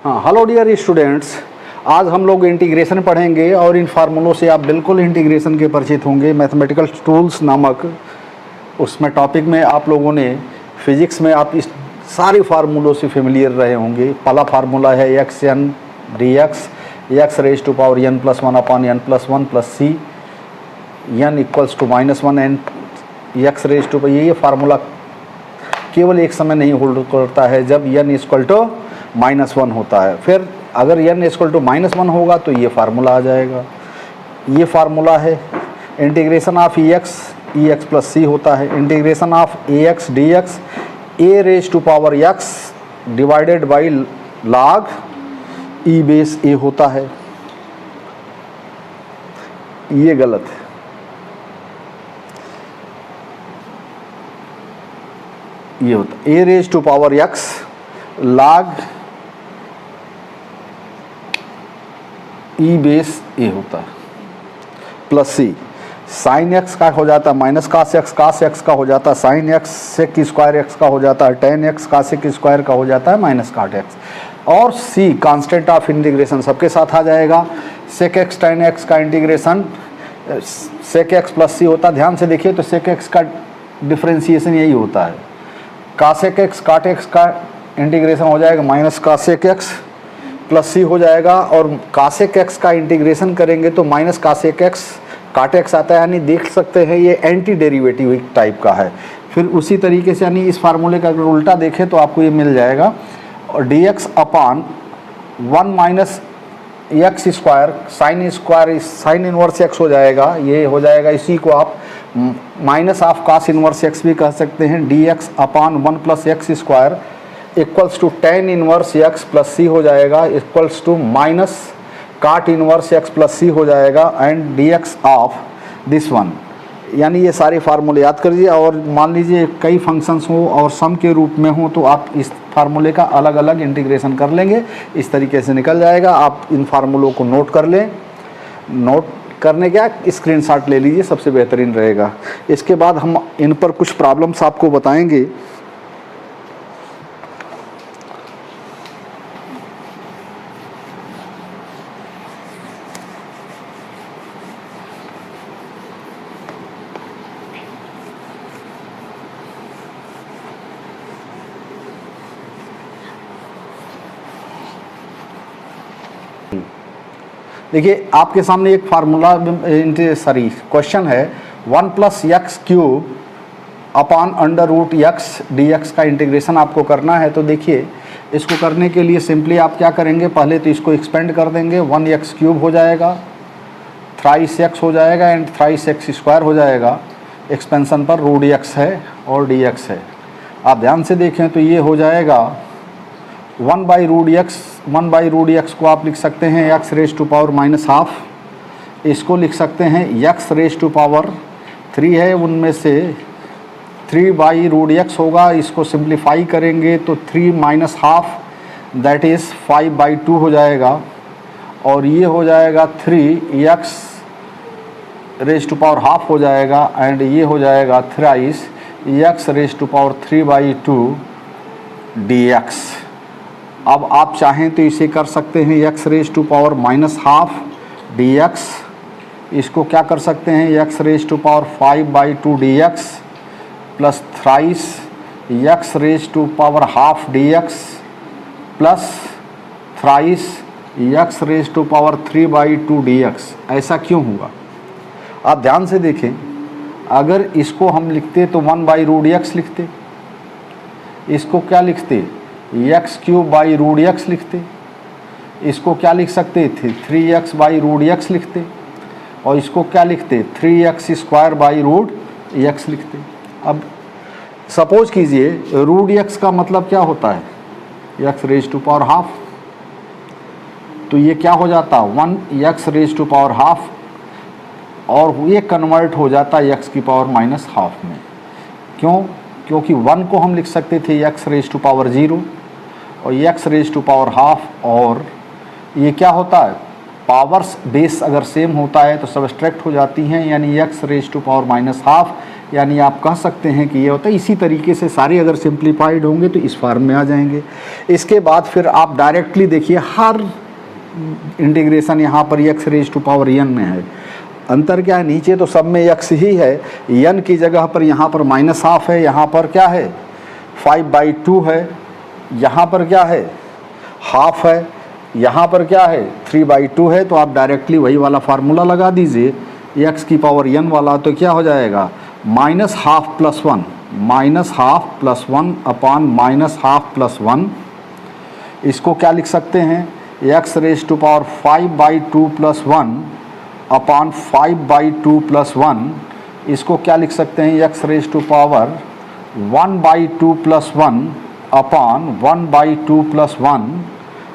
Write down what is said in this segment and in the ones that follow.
हाँ, hello dear students, आज हम लोग इंटीग्रेशन पढ़ेंगे और इन फार्मूलों से आप बिल्कुल इंटीग्रेशन के परिचित होंगे। मैथमेटिकल टूल्स नामक उसमें टॉपिक में आप लोगों ने फिजिक्स में आप इस सारे फार्मूलों से फेमिलियर रहे होंगे। पहला फार्मूला है x n d x raise to power n plus one upon n plus one plus c n equals to minus one n x raise to. ये फार्मूला केवल एक समय नहीं होल्ड करता है जब एन इक्वल टू -1 होता है। फिर अगर n इक्वल टू -1 होगा तो ये फार्मूला आ जाएगा। ये फार्मूला है integration of E X plus C होता है। Integration of A X D X A raise to power X divided by log E base A होता है। ये गलत है, ये होता है A raise to power X log E base A होता है प्लस सी। साइन एक्स का हो जाता है माइनस कास एक्स का हो जाता है sine x, sec square x का हो जाता है टेन एक्स, कासेक स्क्वायर का हो जाता है माइनस काट एक्स। और सी कांस्टेंट ऑफ इंटीग्रेशन सबके साथ आ जाएगा। सेक एक्स टेन एक्स का इंटीग्रेशन सेक एक्स प्लस सी होता है। ध्यान से देखिए तो सेक एक्स का डिफ्रेंसिएशन यही होता है। कासेक एक्स काट एक्स का इंटीग्रेशन हो जाएगा माइनस कासेक एक्स प्लस सी हो जाएगा। और कासेक एक्स का इंटीग्रेशन करेंगे तो माइनस कासेक एक्स काट एक्स आता है, यानी देख सकते हैं ये एंटी डेरिवेटिव टाइप का है। फिर उसी तरीके से यानी इस फार्मूले का अगर उल्टा देखें तो आपको ये मिल जाएगा। और D X upon 1 minus X square sine inverse X हो जाएगा। ये हो जाएगा, इसी को आप minus of cos inverse X भी कह सकते हैं। D X upon 1 plus X square equals to tan inverse X plus C हो जाएगा, equals to minus cot inverse X plus C हो जाएगा and D X of this one. यानी ये सारे फार्मूले याद कर लीजिए। और मान लीजिए कई फंक्शंस हो और सम के रूप में हो तो आप इस फार्मूले का अलग अलग इंटीग्रेशन कर लेंगे, इस तरीके से निकल जाएगा। आप इन फार्मूलों को नोट कर लें, नोट करने क्या स्क्रीनशॉट ले लीजिए, सबसे बेहतरीन रहेगा। इसके बाद हम इन पर कुछ प्रॉब्लम्स आपको बताएंगे। देखिए आपके सामने एक फार्मूला क्वेश्चन है 1 plus x cube upon under root x D x का इंटीग्रेशन आपको करना है। तो देखिए इसको करने के लिए सिंपली आप क्या करेंगे, पहले तो इसको एक्सपेंड कर देंगे। 1 एक्स क्यूब हो जाएगा, थ्राइस एक्स हो जाएगा एंड थ्राइस एक्स स्क्वायर हो जाएगा। एक्सपेंशन पर रूट एक्स है और डी एक्स है। आप ध्यान से देखें तो ये हो जाएगा 1 बाई रूट एक्स को आप लिख सकते हैं x raise to power minus half. इसको लिख सकते हैं एक्स रेज टू पावर 3 है, उनमें से 3 बाई रूट एक्स होगा। इसको सिंप्लीफाई करेंगे तो 3 minus half that is 5 by 2 हो जाएगा। और ये हो जाएगा 3 x raise to power half हो जाएगा एंड ये हो जाएगा thrice x raise to power 3 by 2 D x. अब आप चाहें तो इसे कर सकते हैं x raise to power minus half d x. इसको क्या कर सकते हैं x raise to power 5 by 2 D x plus thrice x raise to power half d x plus thrice x raise to power 3 by 2 D x. ऐसा क्यों हुआ आप ध्यान से देखें। अगर इसको हम लिखते तो 1 बाई रूट एक्स लिखते, इसको क्या लिखते x cube by root x लिखते, इसको क्या लिख सकते थे 3x बाई रूट एक्स लिखते, और इसको क्या लिखते 3x square by root x लिखते। अब सपोज कीजिए रूट एक्स का मतलब क्या होता है x raise to power half, तो ये क्या हो जाता 1 x raise to power half और ये कन्वर्ट हो जाता एक्स की पावर माइनस हाफ में। क्यों? क्योंकि 1 को हम लिख सकते थे एक्स रेज टू पावर 0 और x raise to power half. और ये क्या होता है पावर्स बेस अगर सेम होता है तो सब्सट्रैक्ट हो जाती हैं, यानी x raise to power minus half यानी आप कह सकते हैं कि ये होता है। इसी तरीके से सारे अगर सिंप्लीफाइड होंगे तो इस फॉर्म में आ जाएंगे। इसके बाद फिर आप डायरेक्टली देखिए हर इंटीग्रेशन यहाँ पर x raise to power n में है। अंतर क्या है, नीचे तो सब में x ही है, n की जगह पर यहाँ पर -½ है, यहाँ पर क्या है 5/2 है, यहाँ पर क्या है ½ है, यहाँ पर क्या है 3/2 है। तो आप डायरेक्टली वही वाला फार्मूला लगा दीजिए x की पावर n वाला, तो क्या हो जाएगा -½ + 1 -½ + 1 अपान -½ + 1। इसको क्या लिख सकते हैं x raise to power 5/2 + 1 upon 5/2 + 1। इसको क्या लिख सकते हैं x raise to power 1/2 + 1 upon 1/2 + 1।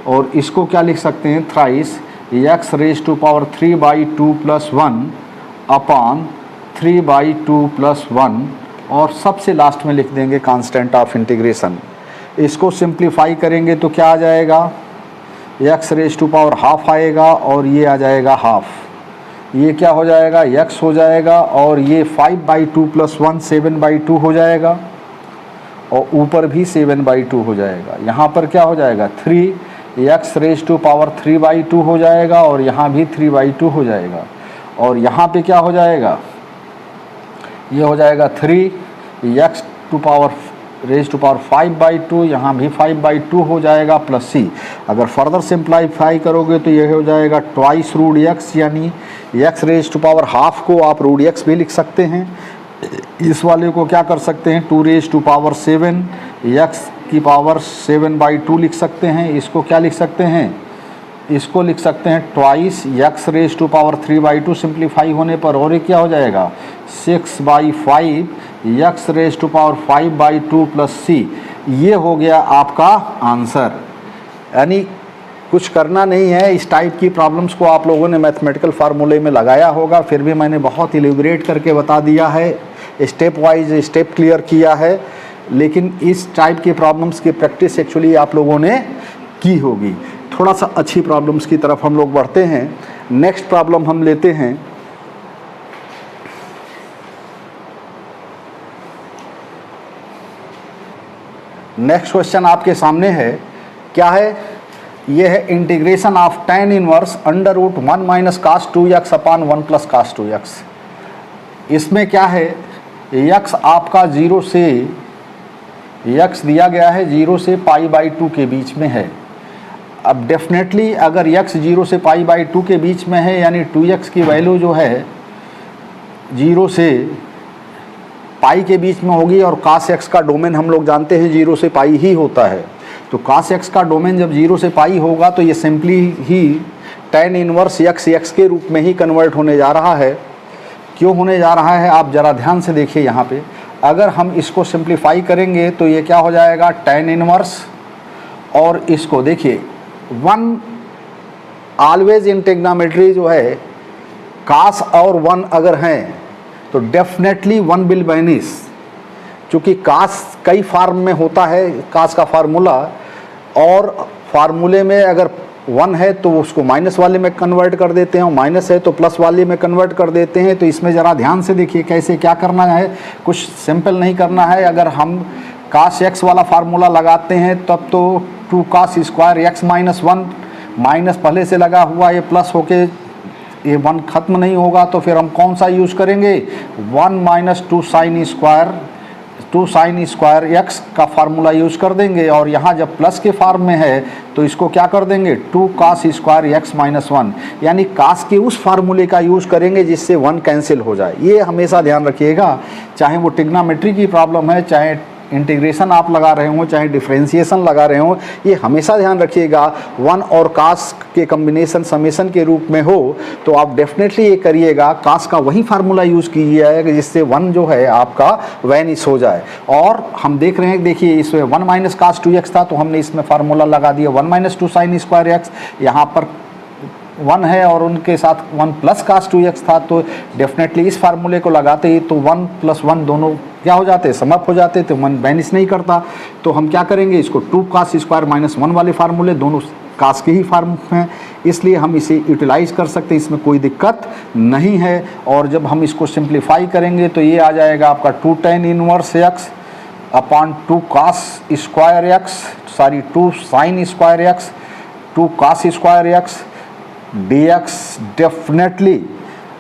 और इसको क्या लिख सकते हैं thrice x raise to power 3/2 + 1 upon 3/2 + 1। और सबसे लास्ट में लिख देंगे कांस्टेंट ऑफ इंटीग्रेशन। इसको सिंप्लीफाई करेंगे तो क्या आ जाएगा x रेज टू पावर ½ आएगा और ये आ जाएगा ½ ये क्या हो जाएगा x हो जाएगा और ये 5/2 + 1 7/2 हो जाएगा और ऊपर भी 7/2 हो जाएगा। यहाँ पर क्या हो जाएगा 3x रेज टू पावर 3/2 हो जाएगा और यहाँ भी 3/2 हो जाएगा। और यहाँ पे क्या हो जाएगा ये हो जाएगा 3x to power raise to power 5/2, यहाँ भी 5/2 हो जाएगा प्लस c। अगर फर्दर सिंप्लीफाई करोगे तो ये हो जाएगा ट्वाइस √x, यानी x रेज टू पावर ½ को आप √x भी लिख सकते हैं। इस वाले को क्या कर सकते हैं 2 रेज टू पावर 7 x की पावर 7/2 लिख सकते हैं। इसको क्या लिख सकते हैं इसको लिख सकते हैं twice x raise to power 3/2 simplify होने पर, और ये क्या हो जाएगा 6/5 x raise to power 5/2 plus c। ये हो गया आपका आंसर। यानी कुछ करना नहीं है, इस टाइप की प्रॉब्लम्स को आप लोगों ने मैथमेटिकल फार्मूले में लगाया होगा, फिर भी मैंने बहुत इलेबोरेट करके बता दिया है, स्टेप वाइज स्टेप क्लियर किया है। लेकिन इस टाइप की प्रॉब्लम्स की प्रैक्टिस एक्चुअली आप लोगों ने की होगी। थोड़ा सा अच्छी प्रॉब्लम्स की तरफ हम लोग बढ़ते हैं। नेक्स्ट प्रॉब्लम हम लेते हैं नेक्स्ट क्वेश्चन आपके सामने है। क्या है ये है integration of tan inverse √1 - cos 2x upon 1 + cos 2x। इसमें क्या है x आपका 0 से x दिया गया है 0 से π/2 के बीच में है। अब डेफिनेटली अगर x 0 से π/2 के बीच में है यानी 2x की वैल्यू जो है 0 से पाई के बीच में होगी, और cos x का डोमेन हम लोग जानते हैं 0 से पाई ही होता है। तो cos x का डोमेन जब 0 से पाई होगा तो ये सिंपली ही tan इनवर्स x के रूप में ही कन्वर्ट होने जा रहा है। क्यों होने जा रहा है आप ज़रा ध्यान से देखिए। यहाँ पे अगर हम इसको सिंप्लीफाई करेंगे तो ये क्या हो जाएगा tan इनवर्स, और इसको देखिए 1 ऑलवेज इन ट्रिग्नोमेट्री जो है cos और 1 अगर हैं तो डेफिनेटली 1 विल वैनिश, क्योंकि cos कई फॉर्म में होता है cos का फार्मूला, और फार्मूले में अगर 1 है तो उसको माइनस वाले में कन्वर्ट कर देते हैं, और माइनस है तो प्लस वाले में कन्वर्ट कर देते हैं। तो इसमें ज़रा ध्यान से देखिए कैसे क्या करना है, कुछ सिंपल नहीं करना है। अगर हम cos x वाला फार्मूला लगाते हैं तब तो 2 cos स्क्वायर x - 1 माइनस पहले से लगा हुआ ये प्लस होके ये 1 खत्म नहीं होगा, तो फिर हम कौन सा यूज़ करेंगे 1 - 2 sin स्क्वायर x का फार्मूला यूज़ कर देंगे। और यहाँ जब प्लस के फॉर्म में है तो इसको क्या कर देंगे 2 cos स्क्वायर x - 1, यानी cos के उस फार्मूले का यूज़ करेंगे जिससे 1 कैंसिल हो जाए। ये हमेशा ध्यान रखिएगा, चाहे वो ट्रिग्नोमेट्री की प्रॉब्लम है, चाहे इंटीग्रेशन आप लगा रहे हो, चाहे डिफरेंशिएशन लगा रहे हो, ये हमेशा ध्यान रखिएगा 1 और cos के कम्बिनेशन समेशन के रूप में हो तो आप डेफिनेटली ये करिएगा cos का वही फार्मूला यूज़ कीजिएगा जिससे 1 जो है आपका वैनिश हो जाए। और हम देख रहे हैं, देखिए इसमें 1 - cos 2x था तो हमने इसमें फार्मूला लगा दिया 1 - 2 sin स्क्वायर x। यहाँ पर 1 है और उनके साथ 1 प्लस कास 2x था, तो डेफिनेटली इस फार्मूले को लगाते ही तो 1 + 1 दोनों क्या हो जाते हैं, समअप हो जाते, तो 1 वैनिश नहीं करता। तो हम क्या करेंगे, इसको 2 cos² - 1 वाले फार्मूले, दोनों कास के ही फार्म हैं, इसलिए हम इसे यूटिलाइज कर सकते हैं, इसमें कोई दिक्कत नहीं है। और जब हम इसको सिंप्लीफाई करेंगे तो ये आ जाएगा आपका 2 tan inverse x upon 2 cos² x, sorry 2 sin² x, 2 cos² x dx। Definitely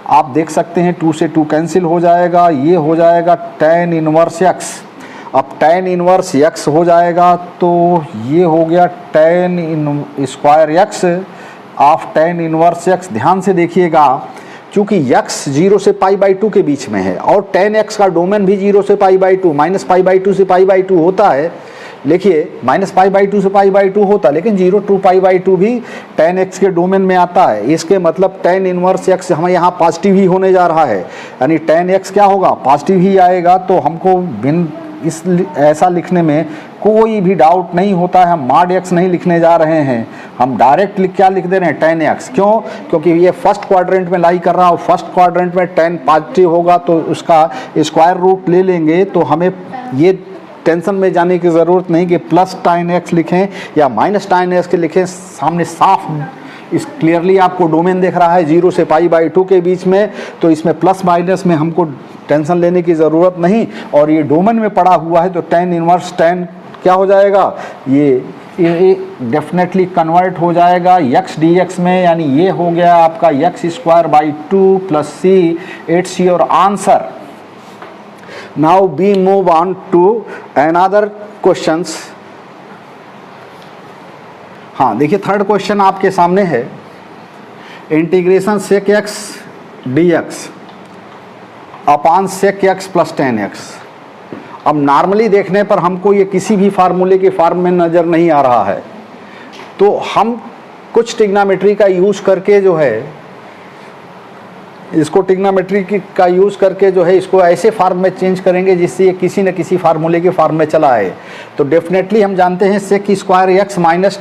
आप देख सकते हैं 2 से 2 कैंसिल हो जाएगा, ये हो जाएगा tan इनवर्स x। अब tan इनवर्स x हो जाएगा तो ये हो गया tan x of tan inverse x। ध्यान से देखिएगा, क्योंकि x 0 से π/2 के बीच में है और tan x का डोमेन भी 0 से π/2 -π/2 से π/2 होता है। देखिए -π/2 से π/2 होता है, लेकिन 0 to π/2 भी tan x के डोमेन में आता है। इसके मतलब tan इनवर्स x हमें यहाँ पॉजिटिव ही होने जा रहा है, यानी tan x क्या होगा, पॉजिटिव ही आएगा। तो हमको इस ऐसा लिखने में कोई भी डाउट नहीं होता है, हम mod x नहीं लिखने जा रहे हैं, हम डायरेक्ट क्या लिख दे रहे हैं, tan x। क्यों, क्योंकि ये फर्स्ट क्वाड्रेंट में लाई कर रहा है, फर्स्ट क्वाड्रेंट में tan पॉजिटिव होगा तो उसका स्क्वायर रूट ले लेंगे, तो हमें ये टेंशन में जाने की ज़रूरत नहीं कि प्लस tan x लिखें या माइनस tan x के लिखें, सामने साफ इस क्लियरली आपको डोमेन दिख रहा है 0 से π/2 के बीच में, तो इसमें प्लस माइनस में हमको टेंशन लेने की ज़रूरत नहीं। और ये डोमेन में पड़ा हुआ है तो tan इनवर्स tan क्या हो जाएगा, ये डेफिनेटली कन्वर्ट हो जाएगा x dx में, यानी ये हो गया आपका x² + 2 + c, it's your answer. Now we move on to another questions। हाँ देखिए, थर्ड क्वेश्चन आपके सामने है, integration sec x dx upon sec x + tan x। अब नॉर्मली देखने पर हमको ये किसी भी फार्मूले के फॉर्म में नज़र नहीं आ रहा है, तो हम कुछ ट्रिग्नोमेट्री का यूज़ करके जो है इसको ट्रिग्नोमेट्री का यूज़ करके जो है इसको ऐसे फार्म में चेंज करेंगे जिससे ये किसी न किसी फार्मूले के फॉर्म में चला आए। तो डेफिनेटली हम जानते हैं sec² x माइनस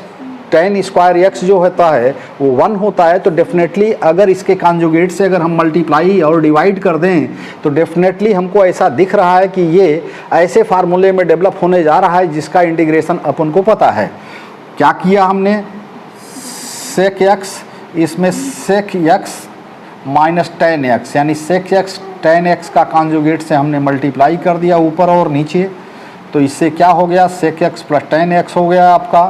tan² x जो होता है वो 1 होता है। तो डेफिनेटली अगर इसके कॉन्जुगेट से अगर हम मल्टीप्लाई और डिवाइड कर दें तो डेफिनेटली हमको ऐसा दिख रहा है कि ये ऐसे फार्मूले में डेवलप होने जा रहा है जिसका इंटीग्रेशन अपन को पता है। क्या किया हमने, sec x, इसमें sec x minus tan x, यानी sec x tan x का कॉन्जुगेट से हमने मल्टीप्लाई कर दिया ऊपर और नीचे, तो इससे क्या हो गया, sec x + tan x हो गया आपका,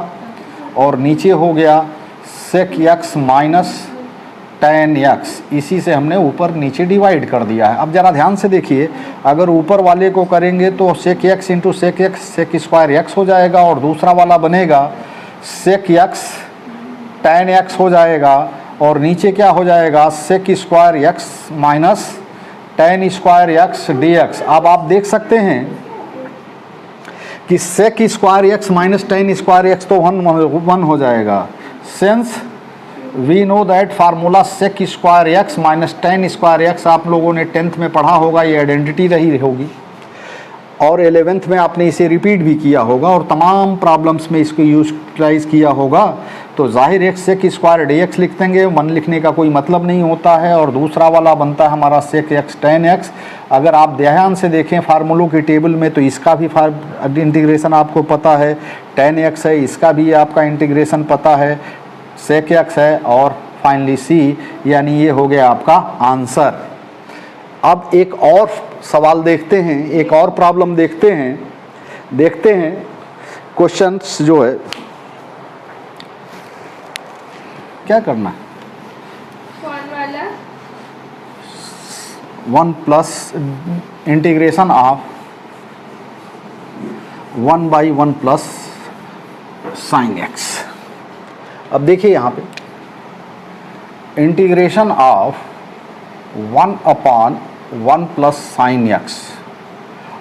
और नीचे हो गया sec x minus tan x। इसी से हमने ऊपर नीचे डिवाइड कर दिया है। अब ज़रा ध्यान से देखिए, अगर ऊपर वाले को करेंगे तो sec x × sec x sec² x हो जाएगा, और दूसरा वाला बनेगा sec x tan x हो जाएगा, और नीचे क्या हो जाएगा sec² x माइनस tan² x dx। अब आप देख सकते हैं कि sec² x माइनस tan² x तो 1 हो जाएगा। Since we know that formula sec² x माइनस tan² x आप लोगों ने 10th में पढ़ा होगा, ये आइडेंटिटी रही होगी, और 11th में आपने इसे रिपीट भी किया होगा और तमाम प्रॉब्लम्स में इसको यूटिलाइज किया होगा। तो जाहिर एक sec² dx लिख देंगे, 1 लिखने का कोई मतलब नहीं होता है, और दूसरा वाला बनता है हमारा sec x tan x। अगर आप ध्यान से देखें फार्मूलों की टेबल में तो इसका भी इंटीग्रेशन आपको पता है, tan x है, इसका भी आपका इंटीग्रेशन पता है, sec x है, और फाइनली c, यानी ये हो गया आपका आंसर। अब एक और सवाल देखते हैं, एक और प्रॉब्लम देखते हैं क्वेश्चंस जो है क्या करना है, 1 plus integration of 1/1 plus sin x। अब देखिए यहाँ पे integration of 1/1 plus sin x।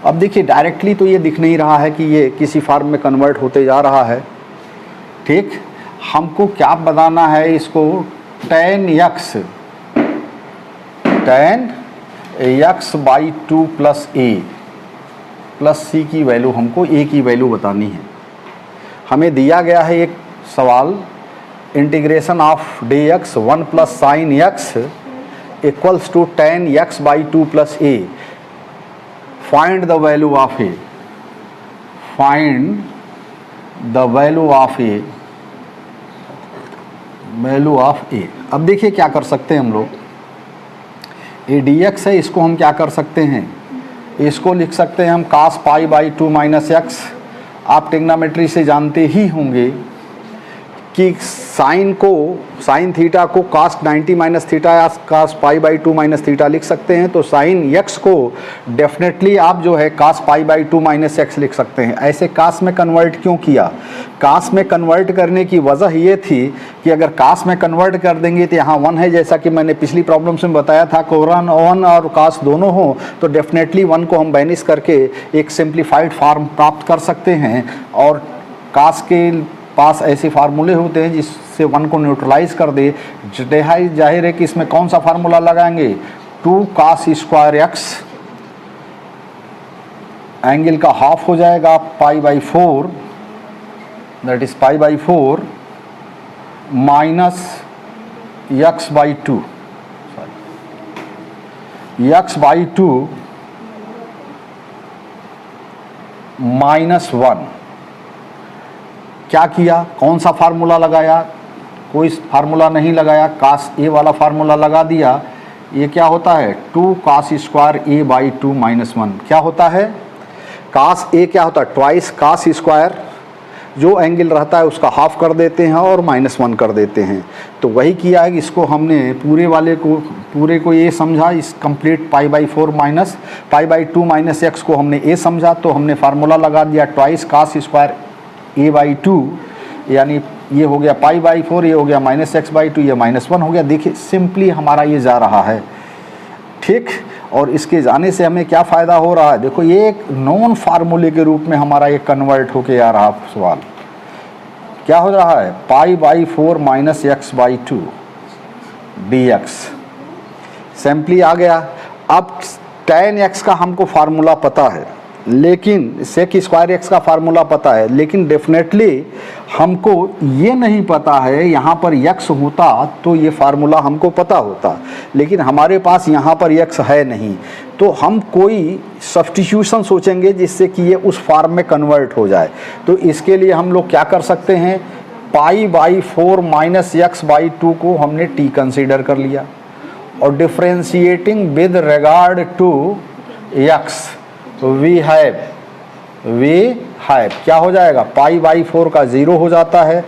अब देखिए डायरेक्टली तो ये दिख नहीं रहा है कि ये किसी फॉर्म में कन्वर्ट होते जा रहा है, ठीक। हमको क्या बताना है इसको, tan x/2 plus a plus c की वैल्यू, हमको a की वैल्यू बतानी है। हमें दिया गया है एक सवाल integration of D X 1 plus sine X equals to tan x by 2 plus A. Find the value of A, find the value of A, value of A. अब देखिए क्या कर सकते हैं हम लोग, ए डी एक्स है, इसको हम क्या कर सकते हैं, इसको लिख सकते हैं हम cos pi by 2 minus x. आप टेग्नामेट्री से जानते ही होंगे कि साइन थीटा को cos 90 माइनस थीटा या cos pi by 2 minus theta लिख सकते हैं, तो साइन एक्स को डेफिनेटली आप जो है cos pi by 2 minus x लिख सकते हैं। ऐसे cos में कन्वर्ट क्यों किया, cos में कन्वर्ट करने की वजह ये थी कि अगर cos में कन्वर्ट कर देंगे तो यहाँ 1 है, जैसा कि मैंने पिछली प्रॉब्लम्स में बताया था, कोरन 1 और cos दोनों हो तो डेफिनेटली 1 को हम बैनिश करके एक सिंप्लीफाइड फॉर्म प्राप्त कर सकते हैं। और cos के पास ऐसे फार्मूले होते हैं जिससे 1 को न्यूट्रलाइज कर दे। जाहिर है कि इसमें कौन सा फार्मूला लगाएंगे, 2 cos स्क्वायर एक्स, एंगल का हाफ हो जाएगा पाई by 4, that is pi by 4 minus x by 2, x by 2 minus 1। क्या किया, कौन सा फार्मूला लगाया, कोई फार्मूला नहीं लगाया, cos ए वाला फार्मूला लगा दिया। ये क्या होता है, 2 cos square A by 2 minus 1। क्या होता है, cos ए क्या होता है, ट्वाइस cos स्क्वायर, जो एंगल रहता है उसका हाफ कर देते हैं और माइनस 1 कर देते हैं। तो वही किया है कि इसको हमने पूरे को ये समझा, इस complete pi by 4 minus pi by 2 minus x को हमने ए समझा, तो हमने फार्मूला लगा दिया twice cos square A by 2, यानी ये हो गया पाई बाई 4, ये हो गया माइनस एक्स बाई 2, ये माइनस 1 हो गया। देखिए सिंपली हमारा ये जा रहा है, ठीक। और इसके जाने से हमें क्या फ़ायदा हो रहा है, देखो ये एक नॉन फार्मूले के रूप में हमारा ये कन्वर्ट होके आ रहा सवाल। क्या हो रहा है, pi by 4 minus x by 2 D X simply आ गया। अब tan एक्स का हमको फार्मूला पता है, लेकिन सेक स्क्वायर एक्स का फार्मूला पता है, लेकिन डेफिनेटली हमको ये नहीं पता है, यहाँ पर x होता तो ये फार्मूला हमको पता होता, लेकिन हमारे पास यहाँ पर x है नहीं। तो हम कोई सब्स्टिट्यूशन सोचेंगे जिससे कि ये उस फॉर्म में कन्वर्ट हो जाए। तो इसके लिए हम लोग क्या कर सकते हैं, pi by 4 minus x by 2 को हमने t कंसीडर कर लिया, और differentiating with regard to x we have क्या हो जाएगा, पाई बाई 4 का 0 हो जाता है,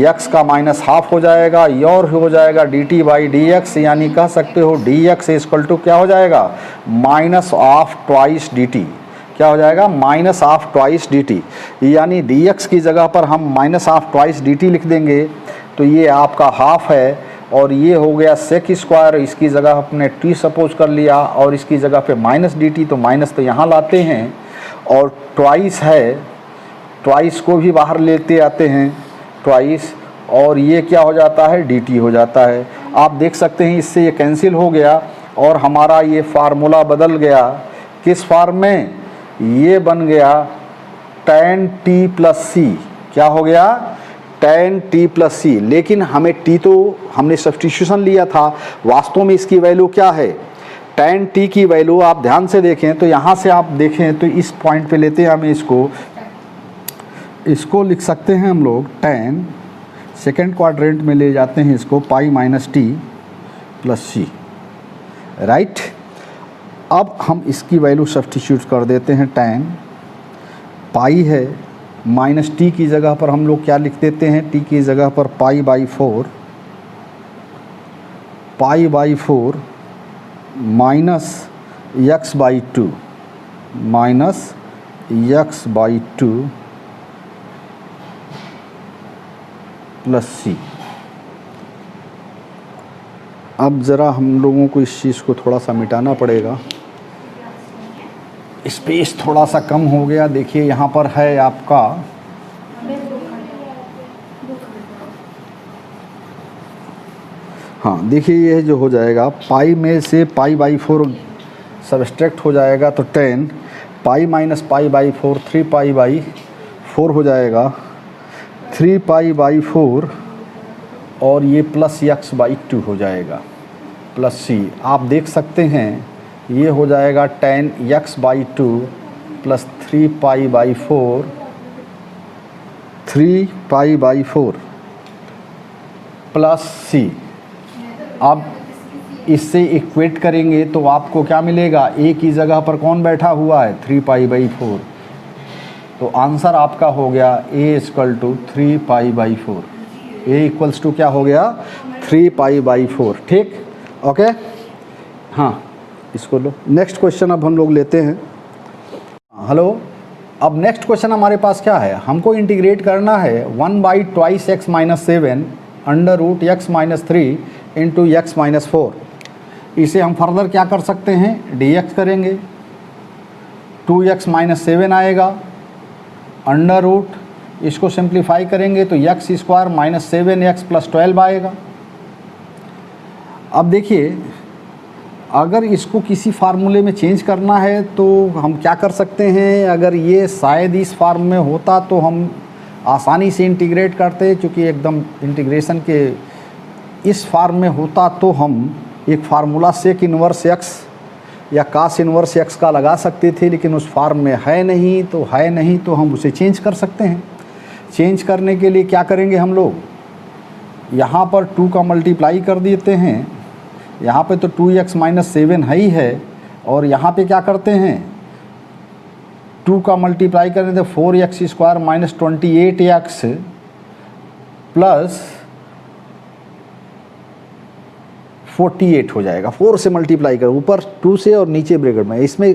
x का माइनस हाफ हो जाएगा, और हो जाएगा dt बाई डी एक्स, यानी कह सकते हो dx इक्वल टू क्या हो जाएगा, माइनस ऑफ ट्वाइस dt। क्या हो जाएगा, माइनस ऑफ ट्वाइस dt, यानी dx की जगह पर हम माइनस ऑफ ट्वाइस dt लिख देंगे। तो ये आपका हाफ है, और ये हो गया सेक स्क्वायर, इसकी जगह अपने t सपोज कर लिया, और इसकी जगह पे माइनस dt, तो माइनस तो यहाँ लाते हैं, और ट्वाइस है, ट्वाइस को भी बाहर लेते आते हैं ट्वाइस, और ये क्या हो जाता है, dt हो जाता है। आप देख सकते हैं इससे ये कैंसिल हो गया, और हमारा ये फार्मूला बदल गया किस फॉर्म में, ये बन गया tan t प्लस c। क्या हो गया, tan t प्लस c। लेकिन हमें t तो हमने सब्स्टिट्यूशन लिया था, वास्तव में इसकी वैल्यू क्या है, tan t की वैल्यू आप ध्यान से देखें तो यहाँ से आप देखें तो इस पॉइंट पे लेते हैं हमें, इसको लिख सकते हैं हम लोग tan, सेकेंड क्वाड्रेंट में ले जाते हैं इसको, पाई माइनस टी प्लस सी, राइट। अब हम इसकी वैल्यू सब्स्टिट्यूट कर देते हैं, tan पाई है, माइनस टी की जगह पर हम लोग क्या लिख देते हैं, टी की जगह पर pi by 4 minus x by 2 plus C. अब ज़रा हम लोगों को इस चीज़ को थोड़ा सा मिटाना पड़ेगा, स्पेस थोड़ा सा कम हो गया। देखिए यहाँ पर है आपका हाँ, देखिए ये जो हो जाएगा, पाई में से पाई बाई 4 सब्सट्रैक्ट हो जाएगा, तो 10 pi minus pi by 4 3 pi by 4 हो जाएगा, 3 पाई बाई 4 और ये प्लस यक्स बाई 2 हो जाएगा प्लस सी। आप देख सकते हैं ये हो जाएगा tan X by 2 plus 3 pi by 4 plus C. अब इससे इक्वेट करेंगे तो आपको क्या मिलेगा, ए की जगह पर कौन बैठा हुआ है 3 पाई बाई 4, तो आंसर आपका हो गया A equal to 3 pi by 4। A equals to क्या हो गया 3 पाई बाई 4। ठीक, ओके। हाँ, इसको लो। नेक्स्ट क्वेश्चन अब हम लोग लेते हैं। हेलो, अब नेक्स्ट क्वेश्चन हमारे पास क्या है, हमको इंटीग्रेट करना है 1/2 x minus 7 under root x minus 3 into x minus 4। इसे हम फर्दर क्या कर सकते हैं, dx करेंगे, 2x माइनस 7 आएगा अंडर रूट, इसको सिंप्लीफाई करेंगे तो x square minus 7x plus 12 आएगा। अब देखिए, अगर इसको किसी फार्मूले में चेंज करना है तो हम क्या कर सकते हैं, अगर ये शायद इस फार्म में होता तो हम आसानी से इंटीग्रेट करते, क्योंकि एकदम इंटीग्रेशन के इस फार्म में होता तो हम एक फार्मूला सेक इन्वर्स एक्स या कास इन्वर्स एक्स का लगा सकते थे, लेकिन उस फार्म में है नहीं तो हम उसे चेंज कर सकते हैं। चेंज करने के लिए क्या करेंगे हम लोग, यहाँ पर 2 का मल्टीप्लाई कर देते हैं, यहाँ पे तो 2x माइनस 7 है ही है, और यहाँ पे क्या करते हैं 2 का मल्टीप्लाई करें तो 4x square minus 28x plus 48 हो जाएगा। 4 से मल्टीप्लाई कर, ऊपर 2 से और नीचे ब्रैकेट में, इसमें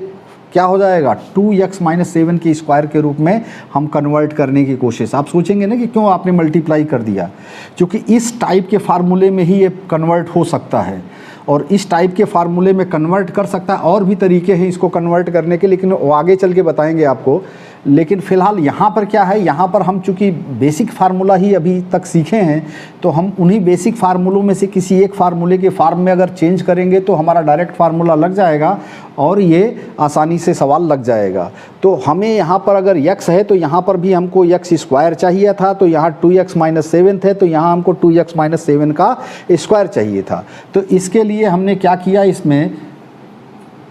क्या हो जाएगा 2x माइनस 7 के स्क्वायर के रूप में हम कन्वर्ट करने की कोशिश। आप सोचेंगे ना कि क्यों आपने मल्टीप्लाई कर दिया, क्योंकि इस टाइप के फार्मूले में ही ये कन्वर्ट हो सकता है, और इस टाइप के फार्मूले में कन्वर्ट कर सकता है। और भी तरीके हैं इसको कन्वर्ट करने के, लेकिन वो आगे चल के बताएंगे आपको। लेकिन फ़िलहाल यहाँ पर क्या है, यहाँ पर हम चूँकि बेसिक फार्मूला ही अभी तक सीखे हैं, तो हम उन्हीं बेसिक फार्मूलों में से किसी एक फार्मूले के फार्म में अगर चेंज करेंगे तो हमारा डायरेक्ट फार्मूला लग जाएगा और ये आसानी से सवाल लग जाएगा। तो हमें यहाँ पर अगर x है तो यहाँ पर भी हमको x स्क्वायर चाहिए था, तो यहाँ 2x माइनस 7 थे तो यहाँ हमको 2x माइनस 7 का स्क्वायर चाहिए था। तो इसके लिए हमने क्या किया, इसमें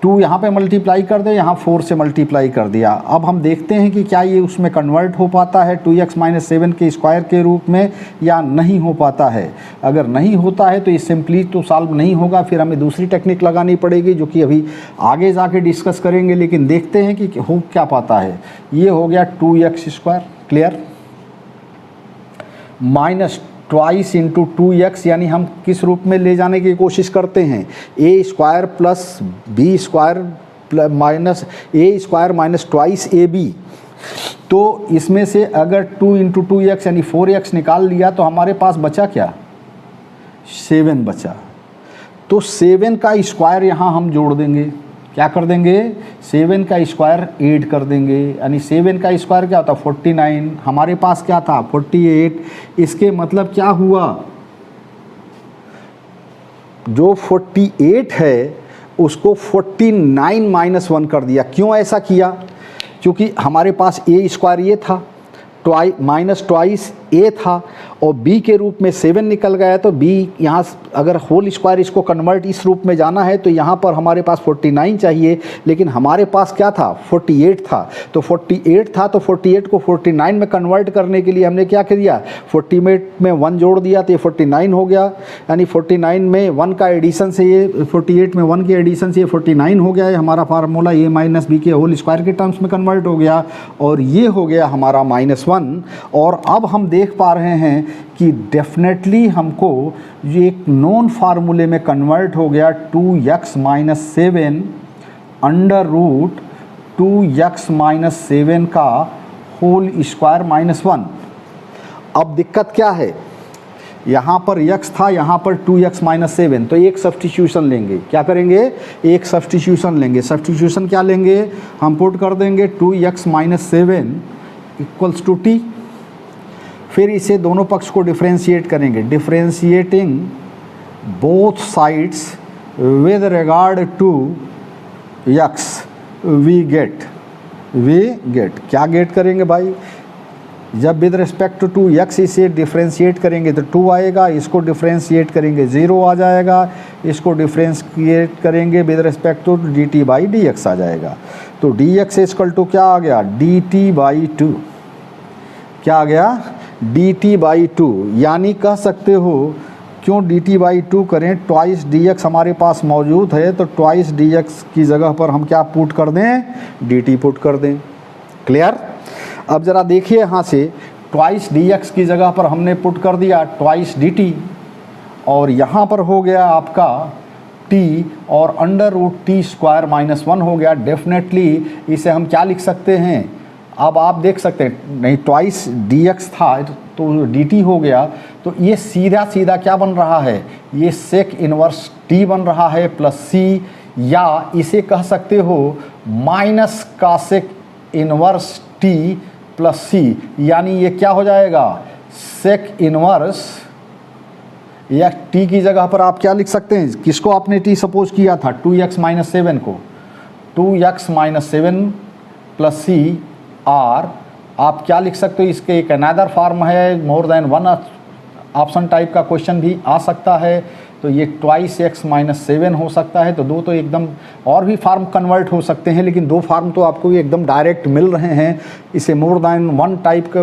2 यहाँ पे मल्टीप्लाई कर दे, यहाँ 4 से मल्टीप्लाई कर दिया। अब हम देखते हैं कि क्या ये उसमें कन्वर्ट हो पाता है 2x माइनस 7 के स्क्वायर के रूप में या नहीं हो पाता है। अगर नहीं होता है तो ये सिंपली तो सॉल्व नहीं होगा, फिर हमें दूसरी टेक्निक लगानी पड़ेगी जो कि अभी आगे जाके डिस्कस करेंगे। लेकिन देखते हैं कि हो क्या पाता है। ये हो गया 2x square, clear, minus twice into 2x, यानी हम किस रूप में ले जाने की कोशिश करते हैं, A square plus B square minus A square minus twice A B. तो इसमें से अगर 2 इंटू 2x यानी 4x निकाल लिया तो हमारे पास बचा क्या, 7 बचा। तो 7 का स्क्वायर यहाँ हम जोड़ देंगे, क्या कर देंगे 7 का स्क्वायर 8 कर देंगे, यानी 7 का स्क्वायर क्या होता 49, हमारे पास क्या था 48। इसके मतलब क्या हुआ, जो 48 है उसको 49 माइनस 1 कर दिया। क्यों ऐसा किया, क्योंकि हमारे पास ए स्क्वायर ये था, माइनस ट्वाइस ए था, और b के रूप में 7 निकल गया। तो b यहाँ अगर होल स्क्वायर इसको कन्वर्ट इस रूप में जाना है तो यहाँ पर हमारे पास 49 चाहिए, लेकिन हमारे पास क्या था 48 था। तो 48 था तो 48 को 49 में कन्वर्ट करने के लिए हमने क्या किया, 48 में 1 जोड़ दिया तो ये 49 हो गया, यानी 49 में 1 का एडिशन से ये 48 में 1 के एडिशन से ये 49 हो गया है। हमारा फार्मूला a माइनस बी के होल स्क्वायर के टर्म्स में कन्वर्ट हो गया, और ये हो गया हमारा -1। और अब हम देख पा रहे हैं कि डेफिनेटली हमको ये एक नॉन फार्मूले में कन्वर्ट हो गया 2x minus 7 under root 2x minus 7 का होल स्क्वायर -1। अब दिक्कत क्या है, यहाँ पर x था, यहाँ पर 2x माइनस 7, तो एक सब्स्टिट्यूशन लेंगे। क्या करेंगे, एक सब्स्टिट्यूशन लेंगे। सब्स्टिट्यूशन क्या लेंगे, हम पुट कर देंगे 2x minus 7 equals to t। फिर इसे दोनों पक्ष को डिफ्रेंशिएट करेंगे, differentiating both sides with regard to x we get क्या गेट करेंगे भाई, जब विद रिस्पेक्ट टू x इसे डिफ्रेंशिएट करेंगे तो 2 आएगा, इसको डिफ्रेंशिएट करेंगे 0 आ जाएगा, इसको डिफ्रेंशिएट करेंगे with respect to dt by dx आ जाएगा। तो dx इक्वल टू क्या आ गया, dt बाई 2। क्या आ गया, dt बाई 2। यानी कह सकते हो क्यों dt बाई 2 करें, ट्वाइस dx हमारे पास मौजूद है तो ट्वाइस dx की जगह पर हम क्या पुट कर दें, dt पुट कर दें। क्लियर। अब ज़रा देखिए यहाँ से, ट्वाइस dx की जगह पर हमने पुट कर दिया ट्वाइस dt, और यहाँ पर हो गया आपका t और under root t square minus 1 हो गया। डेफिनेटली इसे हम क्या लिख सकते हैं, अब आप देख सकते हैं, नहीं ट्वाइस dx था तो dt हो गया, तो ये सीधा सीधा क्या बन रहा है, ये सेक इनवर्स t बन रहा है प्लस c, या इसे कह सकते हो माइनस का सेक इनवर्स t प्लस सी, यानी ये क्या हो जाएगा, सेक इनवर्स, या t की जगह पर आप क्या लिख सकते हैं, किसको आपने t सपोज किया था, 2x माइनस 7 को, 2x minus 7 plus C R, आप क्या लिख सकते हो, इसके एक अनदर फॉर्म है, more than one option type का क्वेश्चन भी आ सकता है, तो ये ट्वाइस x माइनस 7 हो सकता है। तो दो तो एकदम और भी फार्म कन्वर्ट हो सकते हैं, लेकिन दो फार्म तो आपको एकदम डायरेक्ट मिल रहे हैं। इसे मोर देन वन टाइप का,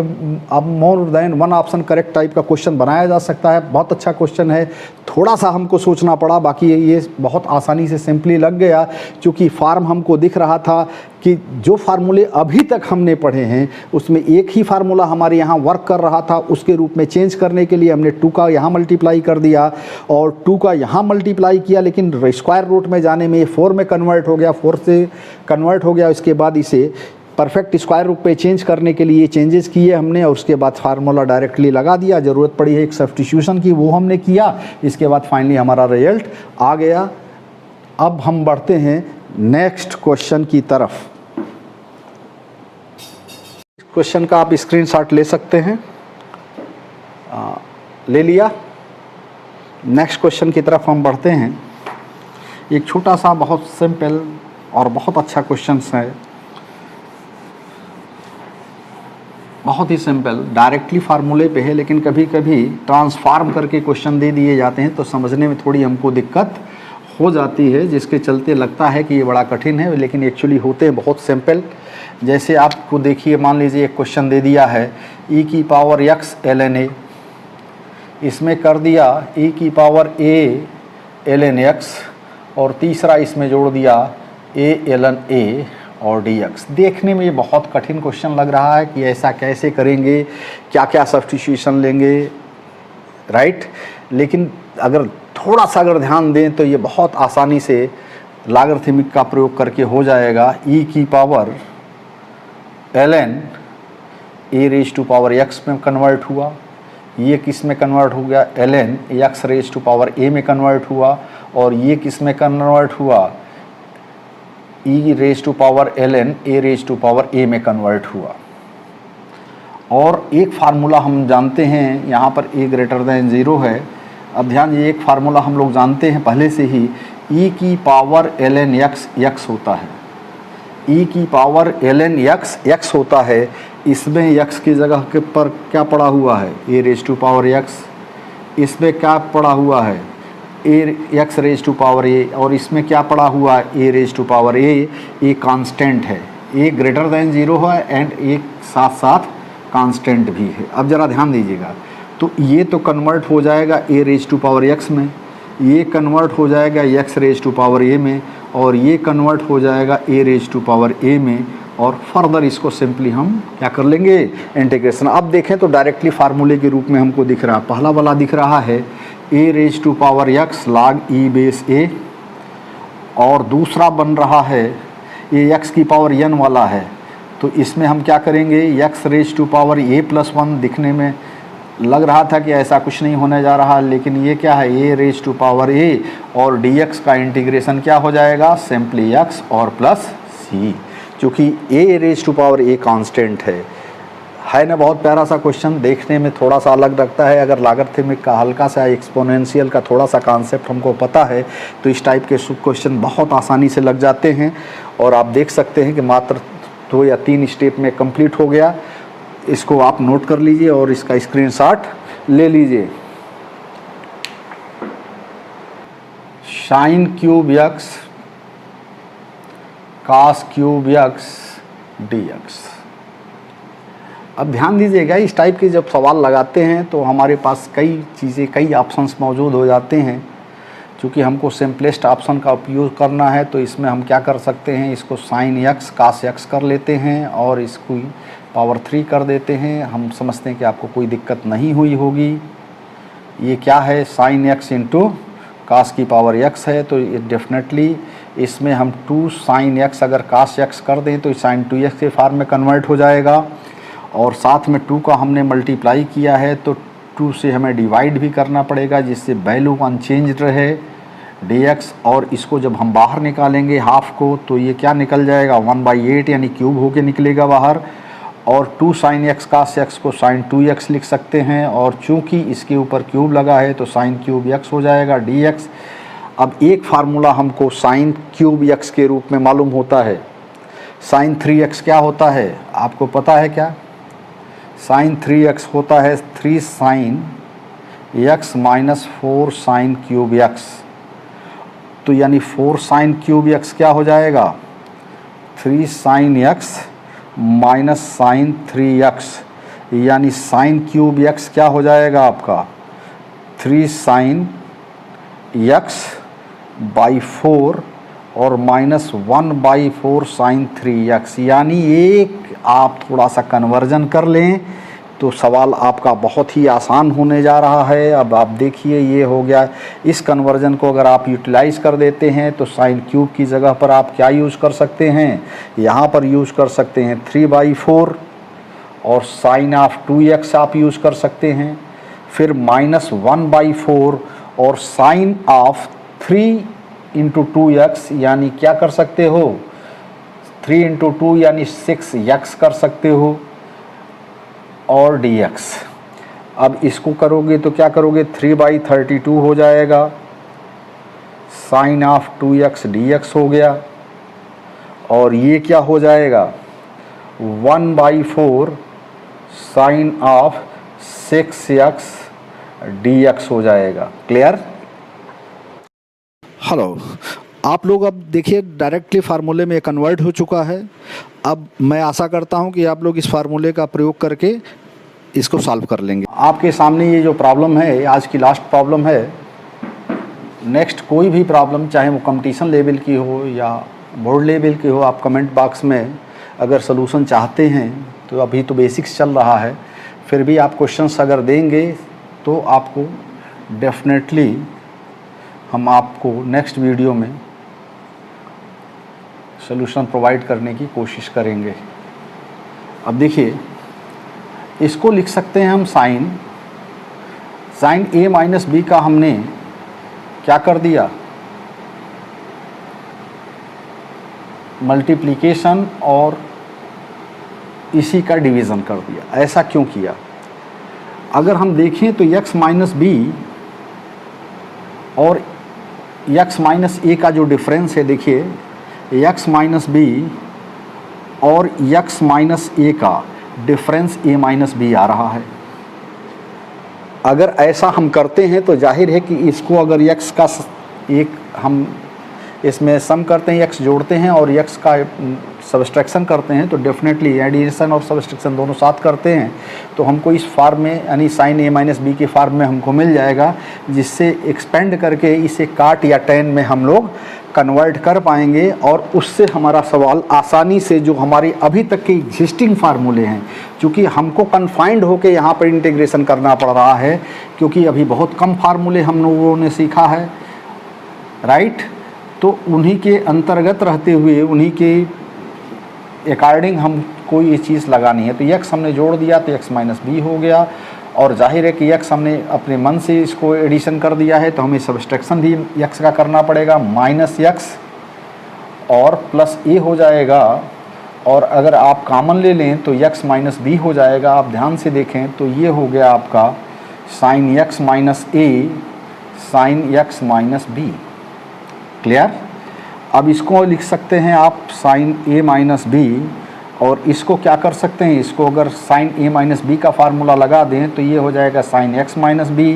अब more than one option correct type का क्वेश्चन बनाया जा सकता है। बहुत अच्छा क्वेश्चन है, थोड़ा सा हमको सोचना पड़ा, बाकी ये बहुत आसानी से सिंपली लग गया, क्योंकि फार्म हमको दिख रहा था कि जो फार्मूले अभी तक हमने पढ़े हैं उसमें एक ही फार्मूला हमारे यहाँ वर्क कर रहा था, उसके रूप में चेंज करने के लिए हमने 2 का यहाँ मल्टीप्लाई कर दिया और 2 का यहाँ मल्टीप्लाई किया, लेकिन स्क्वायर रूट में जाने में 4 में कन्वर्ट हो गया, 4 से कन्वर्ट हो गया। उसके बाद इसे परफेक्ट स्क्वायर रूट पे चेंज करने के लिए चेंजेस किए हमने, और उसके बाद फार्मूला डायरेक्टली लगा दिया। ज़रूरत पड़ी है एक सब्स्टिट्यूशन की, वो हमने किया। इसके बाद फाइनली हमारा रिजल्ट आ गया। अब हम बढ़ते हैं नेक्स्ट क्वेश्चन की तरफ। क्वेश्चन का आप स्क्रीनशॉट ले सकते हैं, ले लिया। नेक्स्ट क्वेश्चन की तरफ हम बढ़ते हैं। एक छोटा सा बहुत सिंपल और बहुत अच्छा क्वेश्चन है, बहुत ही सिंपल, डायरेक्टली फार्मूले पे है, लेकिन कभी कभी ट्रांसफॉर्म करके क्वेश्चन दे दिए जाते हैं तो समझने में थोड़ी हमको दिक्कत हो जाती है, जिसके चलते लगता है कि ये बड़ा कठिन है, लेकिन एक्चुअली होते हैं बहुत सिंपल। जैसे आपको देखिए, मान लीजिए एक क्वेश्चन दे दिया है e की पावर x ln a, इसमें कर दिया e की पावर a ln x, और तीसरा इसमें जोड़ दिया a ln a और dx। देखने में ये बहुत कठिन क्वेश्चन लग रहा है कि ऐसा कैसे करेंगे, क्या क्या सब्स्टिट्यूशन लेंगे, राइट। लेकिन अगर थोड़ा सा अगर ध्यान दें तो ये बहुत आसानी से लॉगरिथमिक का प्रयोग करके हो जाएगा। e की power ln a raise to power x में कन्वर्ट हुआ, ये किस में कन्वर्ट हो गया, ln x raise to power a में कन्वर्ट हुआ, और ये किस में कन्वर्ट हुआ, e raise to power ln a raise to power a में कन्वर्ट हुआ। और एक फार्मूला हम जानते हैं, यहाँ पर a ग्रेटर देन 0 है। अब ध्यान, ये एक फार्मूला हम लोग जानते हैं पहले से ही, e की पावर ln x x होता है, e की पावर ln x x होता है। इसमें x की जगह के पर क्या पड़ा हुआ है, a raise to power x, इसमें क्या पड़ा हुआ है, a x raise to power a, और इसमें क्या पड़ा हुआ है, a raise to power a constant है, a ग्रेटर देन 0 है एंड एक साथ साथ कांस्टेंट भी है। अब ज़रा ध्यान दीजिएगा, तो ये तो कन्वर्ट हो जाएगा a raise to power x में, ये कन्वर्ट हो जाएगा x raise to power a में, और ये कन्वर्ट हो जाएगा a raise to power a में, और फर्दर इसको सिंपली हम क्या कर लेंगे, इंटीग्रेशन। अब देखें तो डायरेक्टली फार्मूले के रूप में हमको दिख रहा है, पहला वाला दिख रहा है a raise to power x log e base a, और दूसरा बन रहा है ये x की पावर n वाला है, तो इसमें हम क्या करेंगे, x raise to power a plus 1, दिखने में लग रहा था कि ऐसा कुछ नहीं होने जा रहा, लेकिन ये क्या है, a raise to power a, और dx का इंटीग्रेशन क्या हो जाएगा, सिंपली x और प्लस c, क्योंकि a raise to power a constant है ना। बहुत प्यारा सा क्वेश्चन, देखने में थोड़ा सा अलग लगता है। अगर लॉगरिथमिक का हल्का सा एक्सपोनेंशियल का थोड़ा सा कॉन्सेप्ट हमको पता है तो इस टाइप के क्वेश्चन बहुत आसानी से लग जाते हैं, और आप देख सकते हैं कि मात्र 2 या 3 स्टेप में कंप्लीट हो गया। इसको आप नोट कर लीजिए और इसका स्क्रीनशॉट ले लीजिए। Sine cube x cos cube x D x. अब ध्यान दीजिएगा, इस टाइप के जब सवाल लगाते हैं तो हमारे पास कई चीज़ें, कई ऑप्शंस मौजूद हो जाते हैं। क्योंकि हमको सिंपलेस्ट ऑप्शन का उपयोग करना है तो इसमें हम क्या कर सकते हैं, इसको साइन एक्स कास एक्स कर लेते हैं और इसको पावर 3 कर देते हैं। हम समझते हैं कि आपको कोई दिक्कत नहीं हुई होगी। ये क्या है, साइन एक्स इंटू कास की पावर एक्स है, तो ये डेफिनेटली इसमें हम 2 साइन एक्स अगर कास एक्स कर दें तो साइन 2x के फॉर्म में कन्वर्ट हो जाएगा। और साथ में 2 का हमने मल्टीप्लाई किया है तो 2 से हमें डिवाइड भी करना पड़ेगा जिससे वैल्यू अनचेंज रहे dx। और इसको जब हम बाहर निकालेंगे हाफ को तो ये क्या निकल जाएगा, 1/8 यानी क्यूब होके निकलेगा बाहर। और 2 साइन एक्स कास एक्स को साइन 2x लिख सकते हैं और चूंकि इसके ऊपर क्यूब लगा है तो साइन क्यूब x हो जाएगा dx। अब एक फार्मूला हमको साइन क्यूब x के रूप में मालूम होता है। साइन 3x क्या होता है आपको पता है क्या? साइन 3x होता है 3 sine x minus 4 sine cube x। तो यानी 4 साइन क्यूब x क्या हो जाएगा, 3 sine x minus sign 3x, यानी साइन क्यूब x क्या हो जाएगा आपका 3 साइन x बाई 4 और माइनस 1/4 साइन 3x। यानी एक आप थोड़ा सा कन्वर्जन कर लें तो सवाल आपका बहुत ही आसान होने जा रहा है। अब आप देखिए ये हो गया। इस कन्वर्जन को अगर आप यूटिलाइज़ कर देते हैं तो साइन क्यूब की जगह पर आप क्या यूज़ कर सकते हैं, यहाँ पर यूज़ कर सकते हैं 3/4 और साइन ऑफ 2x आप यूज़ कर सकते हैं। फिर माइनस 1/4 और साइन ऑफ 3 इंटू 2x, यानी क्या कर सकते हो 3 इंटू 2 यानी 6x कर सकते हो और dx। अब इसको करोगे तो क्या करोगे 3/32 हो जाएगा, साइन ऑफ 2x dx हो गया। और ये क्या हो जाएगा 1/4 साइन ऑफ 6x dx हो जाएगा। क्लियर? हेलो, आप लोग अब देखिए डायरेक्टली फार्मूले में कन्वर्ट हो चुका है। अब मैं आशा करता हूं कि आप लोग इस फार्मूले का प्रयोग करके इसको सॉल्व कर लेंगे। आपके सामने ये जो प्रॉब्लम है आज की लास्ट प्रॉब्लम है। नेक्स्ट कोई भी प्रॉब्लम चाहे वो कंपटीशन लेवल की हो या बोर्ड लेवल की हो, आप कमेंट बॉक्स में अगर सलूशन चाहते हैं तो अभी तो बेसिक्स चल रहा है, फिर भी आप क्वेश्चंस अगर देंगे तो आपको डेफिनेटली हम आपको नेक्स्ट वीडियो में सलूशन प्रोवाइड करने की कोशिश करेंगे। अब देखिए इसको लिख सकते हैं हम साइन a माइनस बी का हमने क्या कर दिया मल्टीप्लिकेशन और इसी का डिवीज़न कर दिया। ऐसा क्यों किया? अगर हम देखें तो x माइनस बी और x माइनस ए का जो डिफरेंस है, देखिए x माइनस बी और x माइनस ए का डिफरेंस a माइनस बी आ रहा है। अगर ऐसा हम करते हैं तो जाहिर है कि इसको अगर x का एक हम इसमें सम करते हैं, x जोड़ते हैं और x का सब्सट्रैक्शन करते हैं तो डेफिनेटली एडिशन और सब्सट्रैक्शन दोनों साथ करते हैं तो हमको इस फॉर्म में यानी साइन a माइनस बी के फॉर्म में हमको मिल जाएगा, जिससे एक्सपेंड करके इसे काट या टेन में हम लोग कन्वर्ट कर पाएंगे और उससे हमारा सवाल आसानी से जो हमारे अभी तक के एग्जिस्टिंग फार्मूले हैं, क्योंकि हमको कन्फाइंड होके यहाँ पर इंटीग्रेशन करना पड़ रहा है क्योंकि अभी बहुत कम फार्मूले हम लोगों ने सीखा है, राइट। तो उन्हीं के अंतर्गत रहते हुए उन्हीं के अकॉर्डिंग हमको ये चीज़ लगानी है। तो x हमने जोड़ दिया तो x माइनस बी हो गया और जाहिर है कि x हमने अपने मन से इसको एडिशन कर दिया है तो हमें सब्सट्रैक्शन भी x का करना पड़ेगा, माइनस x और प्लस a हो जाएगा। और अगर आप कॉमन ले लें तो x माइनस बी हो जाएगा। आप ध्यान से देखें तो ये हो गया आपका sine x minus A sine x minus B. Clear? अब इसको लिख सकते हैं आप साइन a माइनस बी और इसको क्या कर सकते हैं, इसको अगर साइन ए माइनस बी का फार्मूला लगा दें तो ये हो जाएगा sine x minus B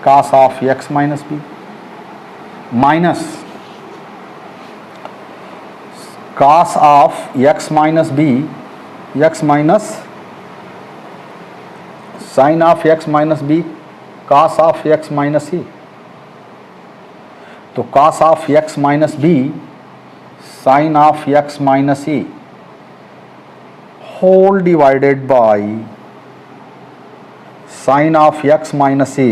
cos of X minus B minus cos of X minus B X minus sine of X minus B cos of X minus E. तो cos of X minus B sine of X minus E whole divided by sin of x minus a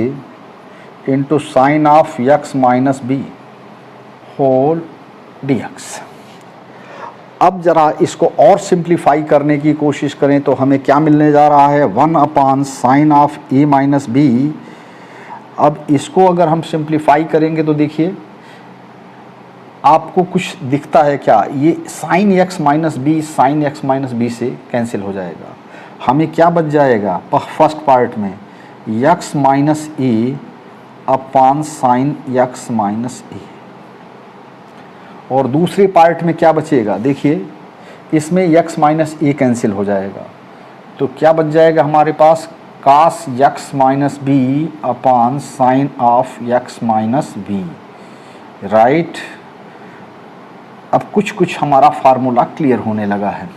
into sin of x minus b whole dx। अब जरा इसको और simplify करने की कोशिश करें तो हमें क्या मिलने जा रहा है, 1 upon sine of a minus b. अब इसको अगर हम सिंप्लीफाई करेंगे तो देखिए आपको कुछ दिखता है क्या, ये sine x minus B sine x minus b से कैंसिल हो जाएगा। हमें क्या बच जाएगा फर्स्ट पार्ट में, x minus a upon sine x minus a. और दूसरे पार्ट में क्या बचेगा, देखिए इसमें एक्स माइनस ए कैंसिल हो जाएगा तो क्या बच जाएगा हमारे पास, cos X minus B upon sine of X minus B, right. अब कुछ कुछ हमारा फार्मूला क्लियर होने लगा है।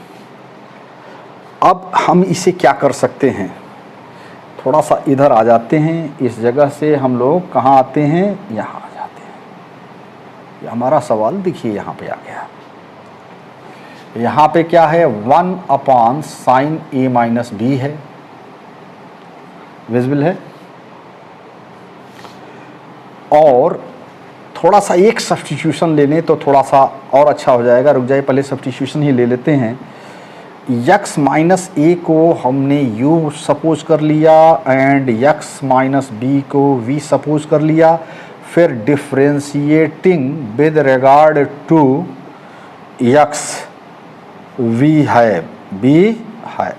अब हम इसे क्या कर सकते हैं, थोड़ा सा इधर आ जाते हैं, इस जगह से हम लोग कहाँ आते हैं, यहाँ आ जाते हैं। ये हमारा सवाल देखिए यहाँ पे आ गया। यहाँ पे क्या है, 1 upon sign A minus B है, विजिबल है। और थोड़ा सा एक सब्स्टिट्यूशन ले लें तो थोड़ा सा और अच्छा हो जाएगा, रुक जाइए पहले सब्स्टिट्यूशन ही ले लेते हैं। x माइनस ए को हमने u सपोज कर लिया एंड x माइनस बी को v सपोज कर लिया, फिर differentiating with regard to x v है b है।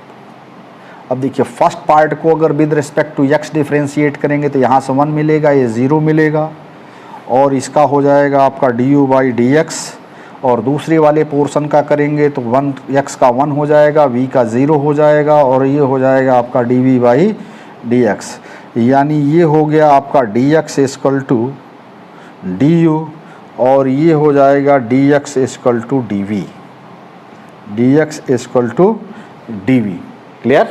अब देखिए फर्स्ट पार्ट को अगर with respect to x differentiate करेंगे तो यहाँ से 1 मिलेगा, ये 0 मिलेगा और इसका हो जाएगा आपका du बाई डी एक्स। और दूसरे वाले पोर्शन का करेंगे तो 1 x का 1 हो जाएगा, v का 0 हो जाएगा और ये हो जाएगा आपका dv बाई डी एक्स। यानी ये हो गया आपका dx इक्वल टू du और ये हो जाएगा dx equal to dv, dx equal to dv। Clear.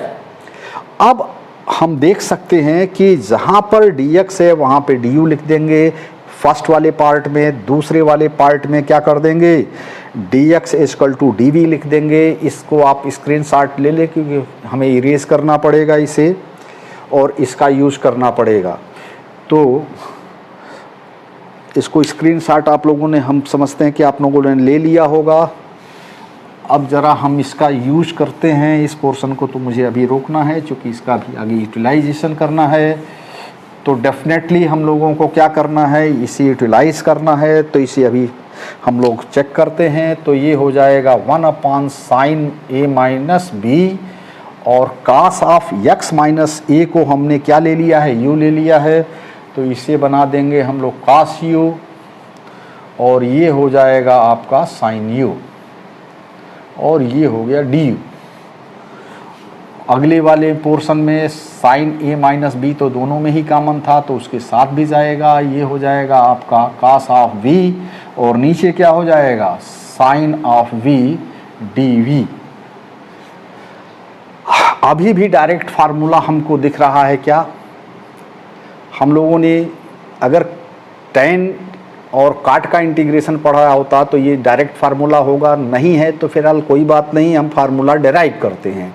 अब हम देख सकते हैं कि जहाँ पर dx है वहाँ पे du लिख देंगे फर्स्ट वाले पार्ट में, दूसरे वाले पार्ट में क्या कर देंगे dx इक्वल टू dv लिख देंगे। इसको आप स्क्रीनशॉट ले लें क्योंकि हमें इरेज करना पड़ेगा इसे और इसका यूज़ करना पड़ेगा। तो इसको स्क्रीनशॉट आप लोगों ने, हम समझते हैं कि आप लोगों ने ले लिया होगा। अब ज़रा हम इसका यूज करते हैं इस पोर्शन को, तो मुझे अभी रोकना है क्योंकि इसका भी आगे यूटिलाइजेशन करना है। तो डेफिनेटली हम लोगों को क्या करना है, इसे यूटिलाइज करना है। तो इसे अभी हम लोग चेक करते हैं। तो ये हो जाएगा 1 upon sign A minus B और कास ऑफ एक्स माइनस ए को हमने क्या ले लिया है, यू ले लिया है। तो इसे बना देंगे हम लोग कास यू और ये हो जाएगा आपका साइन यू और ये हो गया डी यू। अगले वाले पोर्शन में साइन ए माइनस बी तो दोनों में ही कॉमन था तो उसके साथ भी जाएगा, ये हो जाएगा आपका कास ऑफ वी और नीचे क्या हो जाएगा sine of v d v. अभी भी डायरेक्ट फार्मूला हमको दिख रहा है क्या, हम लोगों ने अगर tan और काट का इंटीग्रेशन पढ़ा होता तो ये डायरेक्ट फार्मूला होगा, नहीं है तो फिलहाल कोई बात नहीं, हम फार्मूला डेराइव करते हैं।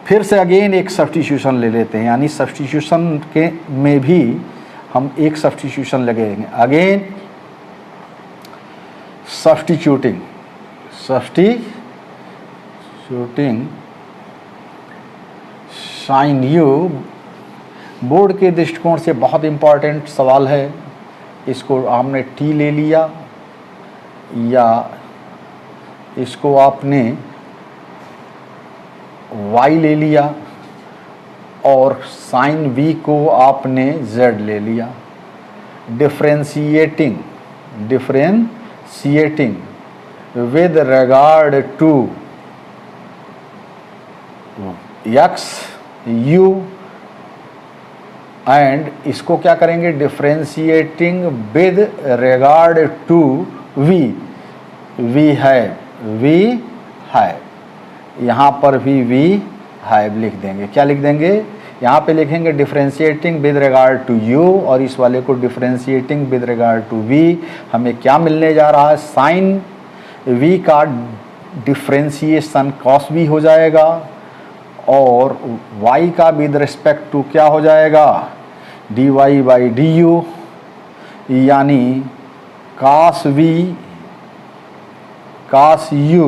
फिर से अगेन एक सब्स्टिट्यूशन ले लेते हैं, यानी सब्स्टिट्यूशन के में भी हम एक सब्स्टिट्यूशन लगेंगे। Again substituting sine u board के दृष्टिकोण से बहुत इम्पॉर्टेंट सवाल है। इसको हमने टी ले लिया या इसको आपने y ले लिया और साइन v को आपने z ले लिया। Differentiating with regard to x u and इसको क्या करेंगे, differentiating with regard to v, v है, यहाँ पर भी वी है लिख देंगे। क्या लिख देंगे, यहाँ पे लिखेंगे differentiating with regard to u और इस वाले को differentiating with regard to v. हमें क्या मिलने जा रहा है, साइन वी का डिफ्रेंशिएशन कॉस वी हो जाएगा और y का विद रिस्पेक्ट टू क्या हो जाएगा, dy बाई डी यू, यानी cos v cos u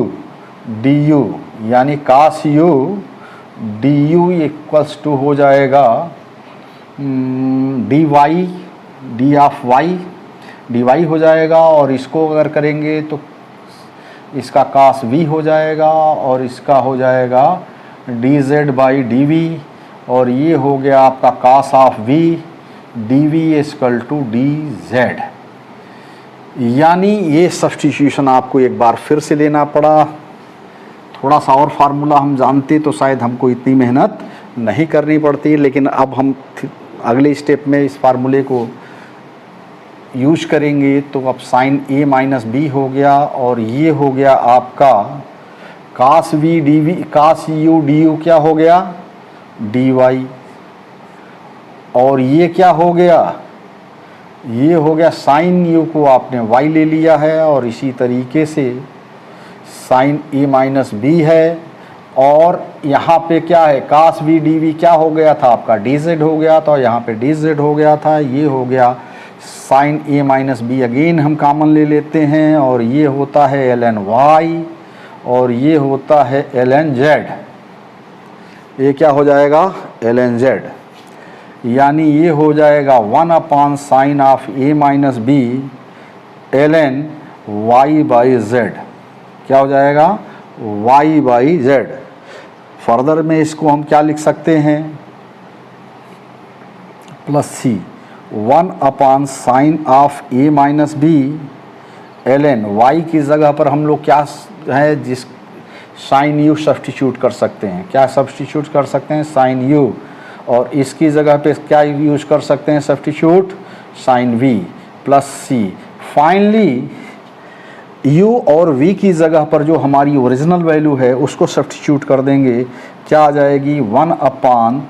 du, यानी cos u du equals to हो जाएगा dy d of y, dy हो जाएगा और इसको अगर करेंगे तो इसका cos v हो जाएगा और इसका हो जाएगा dz बाई dv और ये हो गया आपका cos of v dv equal to dz। यानी ये सब्स्टिट्यूशन आपको एक बार फिर से लेना पड़ा। थोड़ा सा और फार्मूला हम जानते तो शायद हमको इतनी मेहनत नहीं करनी पड़ती, लेकिन अब हम अगले स्टेप में इस फार्मूले को यूज करेंगे। तो अब साइन a माइनस बी हो गया और ये हो गया आपका cos v dv, cos u du क्या हो गया, dy और ये क्या हो गया, ये हो गया साइन u को आपने y ले लिया है और इसी तरीके से साइन a माइनस बी है और यहाँ पे क्या है cos v dv क्या हो गया था आपका dz हो गया था, यहाँ पे dz हो गया था। ये हो गया sine a minus b, again हम कॉमन ले लेते हैं और ये होता है ln y और ये होता है ln z। ये क्या हो जाएगा, ln z, यानी ये हो जाएगा 1 upon sine of a minus b ln y by z। क्या हो जाएगा, y बाई z। फर्दर में इसको हम क्या लिख सकते हैं, plus c 1 upon sine of a minus b ln y की जगह पर हम लोग क्या है, जिस साइन u सब्स्टिट्यूट कर सकते हैं। क्या सब्स्टिट्यूट कर सकते हैं, साइन u, और इसकी जगह पे क्या यूज कर सकते हैं सब्स्टिट्यूट, साइन v प्लस सी। फाइनली u और v की जगह पर जो हमारी ओरिजिनल वैल्यू है उसको सब्स्टिट्यूट कर देंगे। क्या आ जाएगी, 1 upon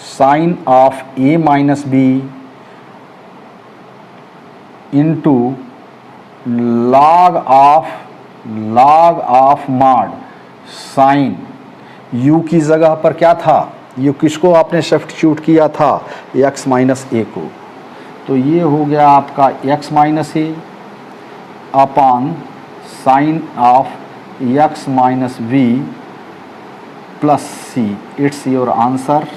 sine of a minus b into log of mod sine u की जगह पर क्या था, ये किसको आपने सब्स्टिट्यूट किया था, x माइनस ए को। तो ये हो गया आपका x minus a upon sine of x minus v plus c. It's your answer.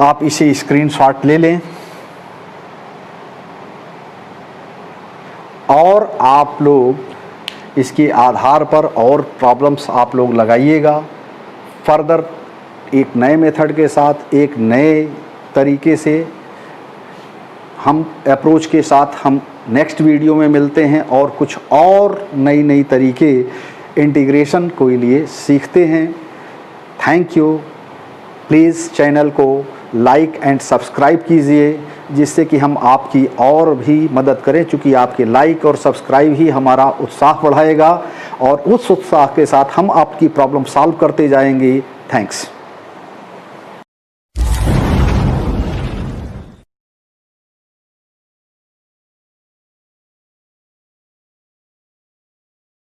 आप इसे स्क्रीनशॉट ले लें और आप लोग इसके आधार पर और प्रॉब्लम्स आप लोग लगाइएगा। फर्दर एक नए मेथड के साथ, एक नए तरीके से हम अप्रोच के साथ हम नेक्स्ट वीडियो में मिलते हैं और कुछ और नई तरीके इंटीग्रेशन को लिए सीखते हैं। Thank you. प्लीज़ चैनल को लाइक एंड सब्सक्राइब कीजिए जिससे कि हम आपकी और भी मदद करें, क्योंकि आपके लाइक और सब्सक्राइब ही हमारा उत्साह बढ़ाएगा और उस उत्साह के साथ हम आपकी प्रॉब्लम सॉल्व करते जाएंगे। थैंक्स।